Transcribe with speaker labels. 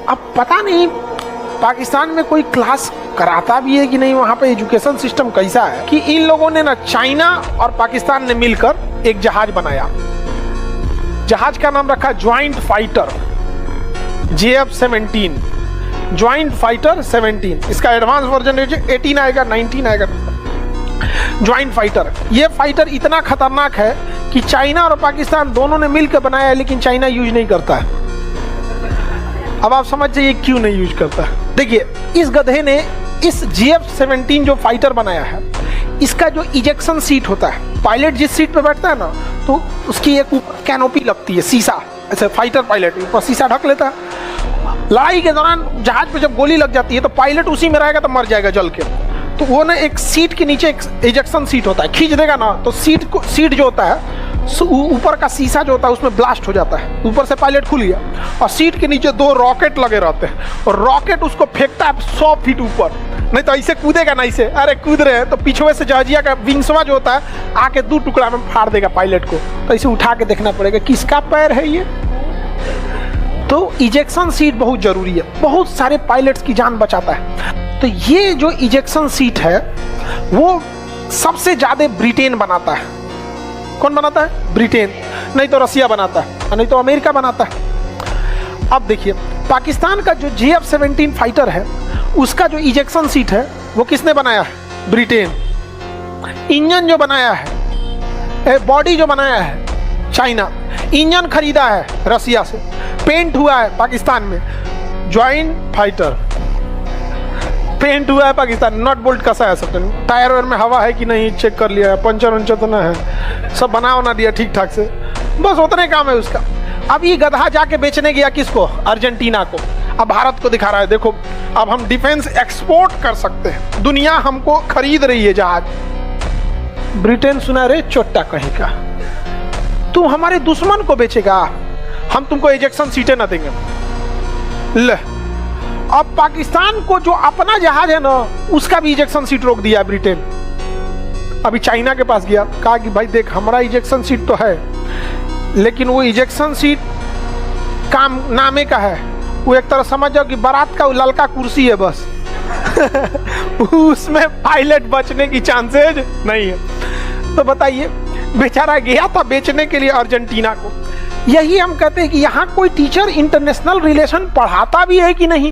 Speaker 1: अब पता नहीं पाकिस्तान में कोई क्लास कराता भी है कि नहीं, वहाँ पे एजुकेशन सिस्टम कैसा है कि इन लोगों ने ना चाइना और पाकिस्तान ने मिलकर एक जहाज बनाया। जहाज का नाम रखा joint fighter JF-17, joint fighter 17। इसका एडवांस वर्जन 18 आएगा, 19 आएगा। ज्वाइंट फाइटर, ये फाइटर इतना खतरनाक है कि चाइना और पाकिस्तान दोनों ने मिलकर बनाया है, लेकिन चाइना यूज नहीं करता है। अब आप समझ जाइए क्यों नहीं यूज करता है। देखिए, इस गधे ने इस JF-17 जो फाइटर बनाया है, इसका जो इजेक्शन सीट होता है, पायलट जिस सीट पे बैठता है ना, तो उसकी एक ऊपर कैनोपी लगती है, शीशा। ऐसे फाइटर पायलट ऊपर शीशा ढक लेता है। लड़ाई के दौरान जहाज पे जब गोली लग जाती है तो पायलट उसी में रहेगा तो मर जाएगा जल के। तो वो ना एक सीट के नीचे एक इजेक्शन सीट होता है, खींच देगा ना तो सीट जो होता है, ऊपर का शीशा जो होता है उसमें ब्लास्ट हो जाता है। ऊपर से पायलट खुल गया और सीट के नीचे 2 रॉकेट लगे रहते हैं और रॉकेट उसको फेंकता है 100 फीट ऊपर। नहीं तो ऐसे कूदेगा ना, ऐसे अरे कूद रहे हैं तो पीछे से जहाजिया का विंग्सवा जो होता है आके 2 टुकड़ा में फाड़ देगा पायलट को। तो इसे उठा के देखना पड़ेगा किसका पैर है ये। तो इजेक्शन सीट बहुत जरूरी है, बहुत सारे पायलट्स की जान बचाता है। तो ये जो इजेक्शन सीट है वो सबसे ज्यादा ब्रिटेन बनाता है। कौन बनाता है? ब्रिटेन, नहीं तो रसिया बनाता है, नहीं तो अमेरिका बनाता है। अब देखिए, पाकिस्तान का जो JF-17 फाइटर है उसका जो इजेक्शन सीट है वो किसने बनाया है? ब्रिटेन। इंजन जो बनाया है, बॉडी जो बनाया है, चाइना। इंजन खरीदा है रसिया से, पेंट हुआ है पाकिस्तान में। ज्वाइंट फाइटर पेंट हुआ है पाकिस्तान। नट बोल्ट कसा है, सब टायर वायर में हवा है कि नहीं चेक कर लिया है, पंचर वंचर तो ना है, सब बना दिया ठीक ठाक से, बस उतने काम है उसका। अब ये गधा जाके बेचने गया किसको? अर्जेंटीना को। अब भारत को दिखा रहा है, देखो अब हम डिफेंस एक्सपोर्ट कर सकते हैं, दुनिया हमको खरीद रही है जहाज। ब्रिटेन सुना रे चोट्टा कहीं का, तू हमारे दुश्मन को बेचेगा, हम तुमको इजेक्शन सीटें ना देंगे। ले, अब पाकिस्तान को जो अपना जहाज है ना उसका भी इजेक्शन सीट रोक दिया है ब्रिटेन। अभी चाइना के पास गया, कहा कि भाई देख हमारा इजेक्शन सीट तो है, लेकिन वो इजेक्शन सीट काम नामे का है, वो एक तरह समझ जाओ कि बारात का ललका कुर्सी है बस। उसमें पायलट बचने की चांसेज नहीं है। तो बताइए, बेचारा गया था बेचने के लिए अर्जेंटीना को। यही हम कहते हैं कि यहाँ कोई टीचर इंटरनेशनल रिलेशन पढ़ाता भी है कि नहीं।